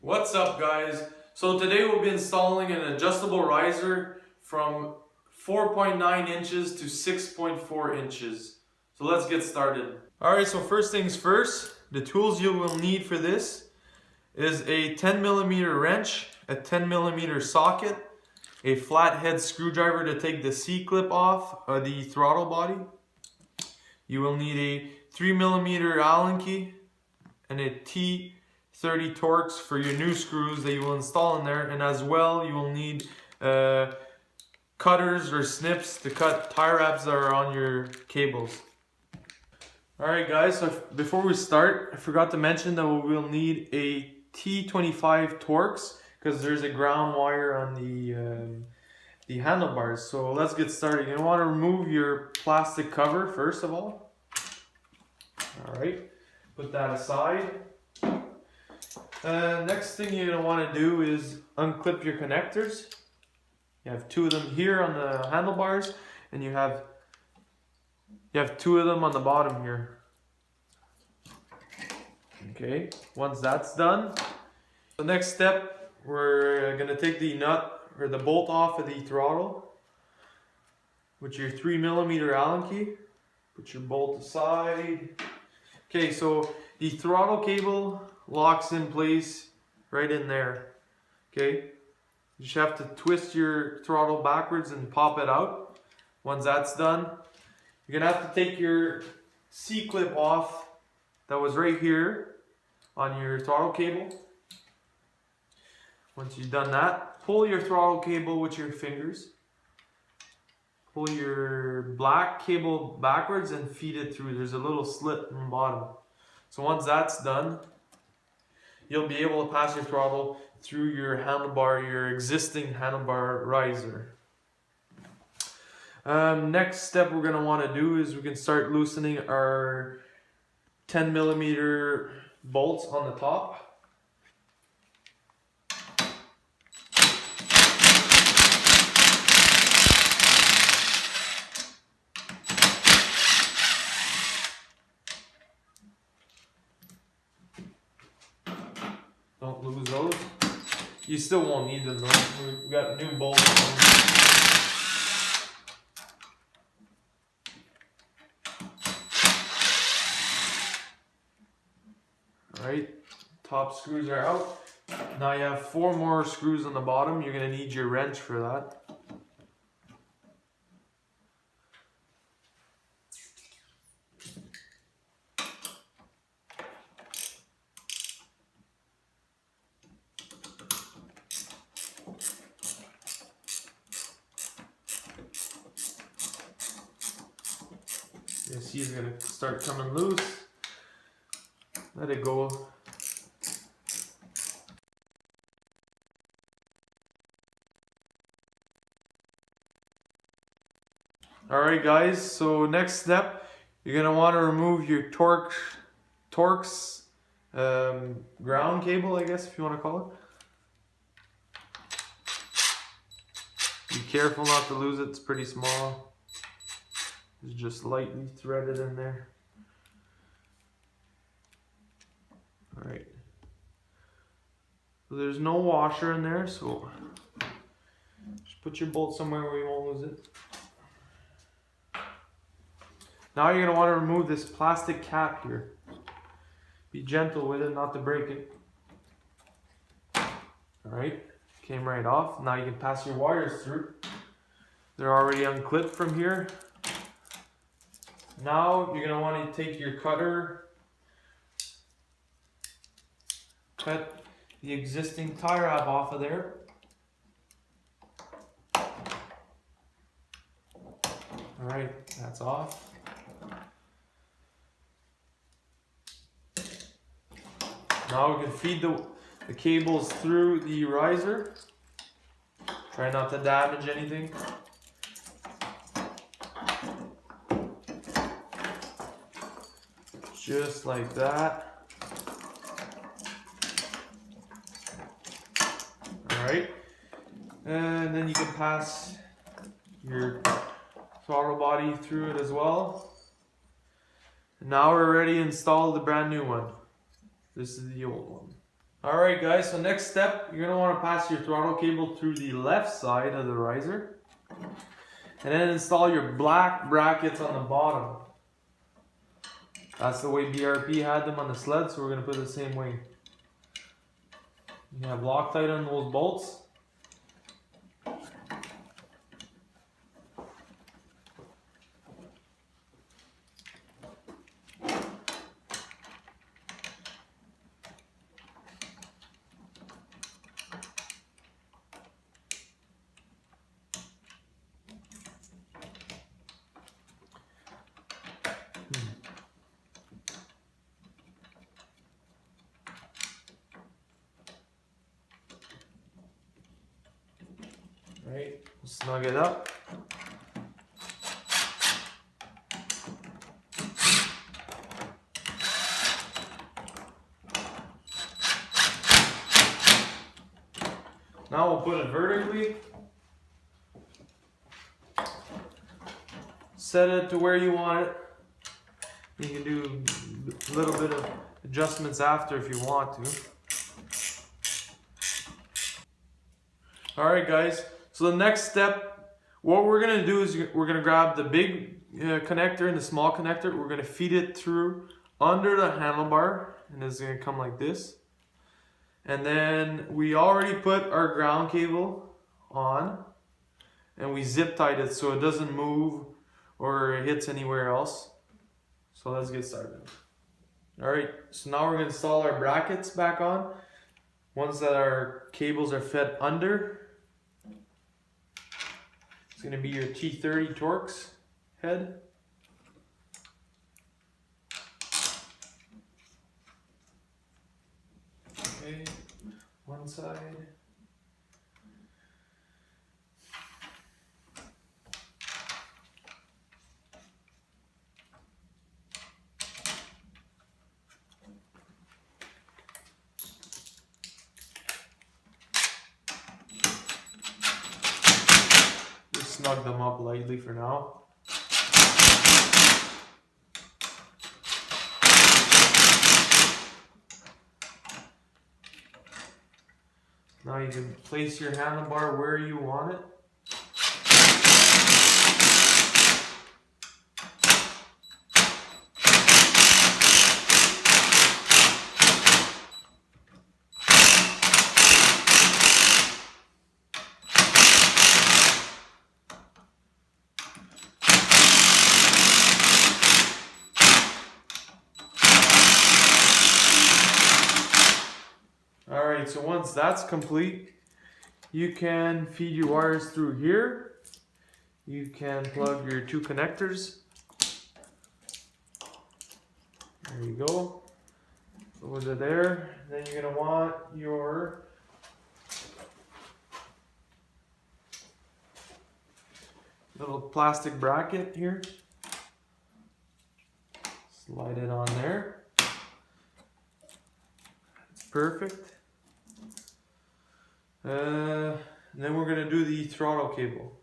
What's up, guys? So today we'll be installing an adjustable riser from 4.9 inches to 6.4 inches. So let's get started. Alright, so first things first, the tools you will need for this is a 10mm wrench, a 10mm socket, a flathead screwdriver to take the C-clip off the throttle body. You will need a 3mm Allen key and a T30 Torx for your new screws that you will install in there, and as well you will need cutters or snips to cut tie wraps that are on your cables. Alright guys, so before we start, I forgot to mention that we will need a T25 Torx because there's a ground wire on the handlebars. So let's get started. You want to remove your plastic cover first of all. Alright, put that aside. Next thing you're going to want to do is unclip your connectors. You have two of them here on the handlebars, and you have two of them on the bottom here. Okay, once that's done, the next step, we're going to take the nut or the bolt off of the throttle with your 3mm Allen key. Put your bolt aside. Okay, so the throttle cable locks in place right in there. Okay, you just have to twist your throttle backwards and pop it out. Once that's done, you're gonna have to take your C-clip off that was right here on your throttle cable. Once you've done that, pull your throttle cable with your fingers. Pull your black cable backwards and feed it through. There's a little slit in the bottom. So once that's done, you'll be able to pass your throttle through your handlebar, your existing handlebar riser. Next step we're going to want to do is we can start loosening our 10mm bolts on the top. Don't lose those. You still won't need them though. We've got new bolts on. Alright, top screws are out. Now you have 4 more screws on the bottom. You're going to need your wrench for that. You see it's going to start coming loose. Let it go. Alright guys, so next step, you're going to want to remove your Torx ground cable, I guess if you want to call it. Be careful not to lose it, it's pretty small. It's just lightly threaded in there. Alright. So there's no washer in there, so just put your bolt somewhere where you won't lose it. Now you're going to want to remove this plastic cap here. Be gentle with it, not to break it. Alright, came right off. Now you can pass your wires through. They're already unclipped from here. Now you're going to want to take your cutter, cut the existing tie wrap off of there. Alright, that's off. Now we can feed the cables through the riser. Try not to damage anything. Just like that. Alright. And then you can pass your throttle body through it as well. And now we're ready to install the brand new one. This is the old one. Alright guys, so next step, you're going to want to pass your throttle cable through the left side of the riser. And then install your black brackets on the bottom. That's the way BRP had them on the sled, so we're going to put it the same way. You have Loctite on those bolts. Right, snug it up. Now we'll put it vertically. Set it to where you want it. You can do a little bit of adjustments after if you want to. Alright guys, so the next step, what we're going to do is we're going to grab the big connector and the small connector. We're going to feed it through under the handlebar, and it's going to come like this. And then we already put our ground cable on, and we zip tied it so it doesn't move or it hits anywhere else. So let's get started. Alright, so now we're going to install our brackets back on. Once that our cables are fed under, it's going to be your T30 Torx head. Okay, one side. Snug them up lightly for now. Now you can place your handlebar where you want it. Alright, so once that's complete, you can feed your wires through here. You can plug your two connectors. There you go. Those are there. Then you're going to want your little plastic bracket here. Slide it on there. It's perfect. And then we're going to do the throttle cable.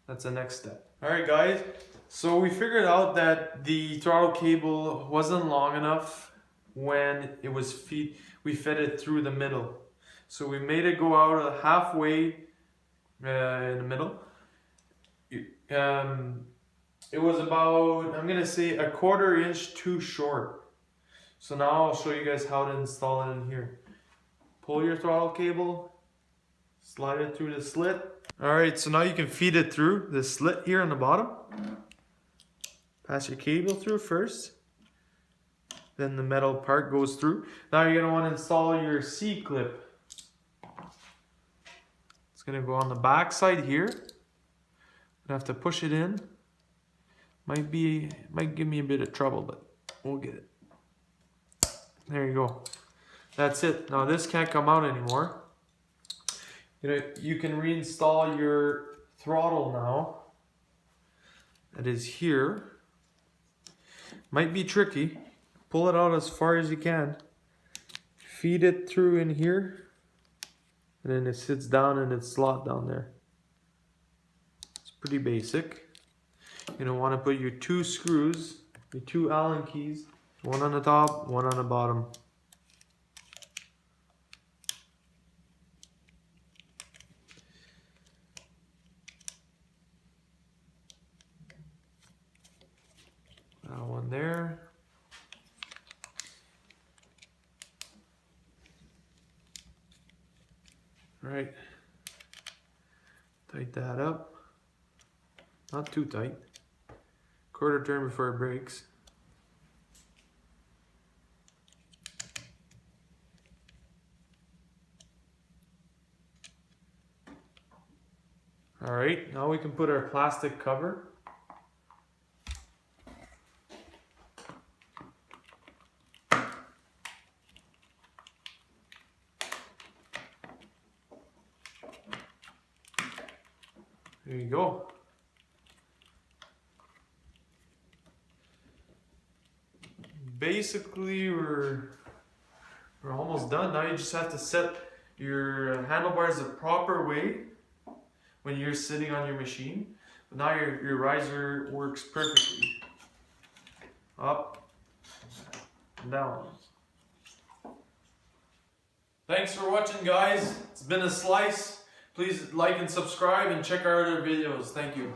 That's the next step. Alright guys, so we figured out that the throttle cable wasn't long enough when it was we fed it through the middle. So we made it go out halfway in the middle. It was about, I'm going to say, 1/4 inch too short. So now I'll show you guys how to install it in here. Pull your throttle cable, slide it through the slit. Alright, so now you can feed it through the slit here on the bottom. Pass your cable through first. Then the metal part goes through. Now you're going to want to install your C-clip. It's going to go on the back side here. I have to push it in. Might give me a bit of trouble, but we'll get it. There you go. That's it. Now this can't come out anymore. You can reinstall your throttle now. That is here. Might be tricky. Pull it out as far as you can. Feed it through in here. And then it sits down in its slot down there. It's pretty basic. You're going to want to put your two screws, your two Allen keys, one on the top, one on the bottom. Alright, tighten that up, not too tight, quarter turn before it breaks. Alright, now we can put our plastic cover. There you go. Basically, we're almost done. Now you just have to set your handlebars the proper way when you're sitting on your machine. But now your riser works perfectly. Up and down. Thanks for watching, guys. It's been a slice. Please like and subscribe and check our other videos. Thank you.